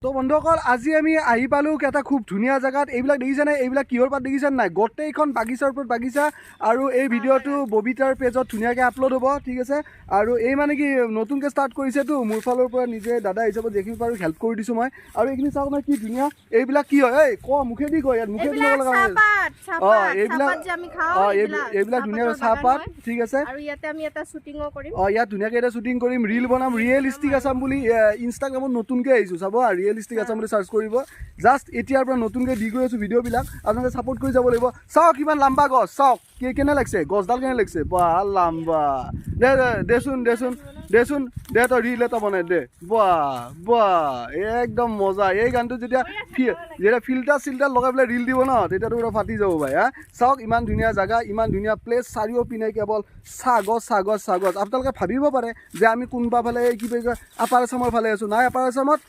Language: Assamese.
তো বন্ধুসকল আজি আমি আহি পালোঁ এটা খুব ধুনীয়া জেগাত। এইবিলাক দেখিছেনে? এইবিলাক কিহৰ পাত দেখিছেনে নাই? গোটেইখন বাগিচাৰ ওপৰত বাগিচা। আৰু এই ভিডিঅ'টো ববিতাৰ পেজত ধুনীয়াকৈ আপলোড হ'ব, ঠিক আছে। আৰু এই মানে কি নতুনকৈ ষ্টাৰ্ট কৰিছেতো, মোৰ ফালৰ পৰা নিজে দাদা হিচাপত যিখিনি পাৰোঁ হেল্প কৰি দিছোঁ মই। আৰু এইখিনি চাওক মই কি ধুনীয়া। এইবিলাক কি হয়? এই মুখেদি কয়, ইয়াত মুখেদি ল'ব লগা হয়। এইবিলাক ধুনীয়াকৈ চাহপাত, ঠিক আছে। ইয়াত ধুনীয়াকৈ এটা শ্বুটিং কৰিম, ৰিল বনাম। ৰিয়েলিষ্টিক আছাম বুলি ইনষ্টাগ্ৰামত নতুনকৈ আহিছোঁ, চাব। ৰিয়েলিষ্টিক আছাম বুলি চাৰ্চ কৰিব। জাষ্ট এতিয়াৰ পৰা নতুনকৈ দি গৈ আছোঁ ভিডিঅ'বিলাক, আপোনালোকে ছাপোৰ্ট কৰি যাব লাগিব। চাওক কিমান লাম্বা গছ, চাওক কেনে লাগিছে, গছডাল কেনে লাগিছে, বাহ লাম্বা। দেচোন তই ৰিল এটা বনাই দে। বাহ একদম মজা। এই গানটো যেতিয়া ফিল্টাৰ লগাই পেলাই ৰিল দিব ন, তেতিয়াতো পুৰা ফাটি যাব ভাই। চাওক ইমান ধুনীয়া জেগা, ইমান ধুনীয়া প্লেচ, চাৰিওপিনে কেৱল চাহ গছ। আপোনালোকে ভাবিব পাৰে যে আমি কোনোবা ফালে কি বুলি কয় আপাৰ আছামৰ ফালে আছোঁ। নাই, আপাৰ আছামত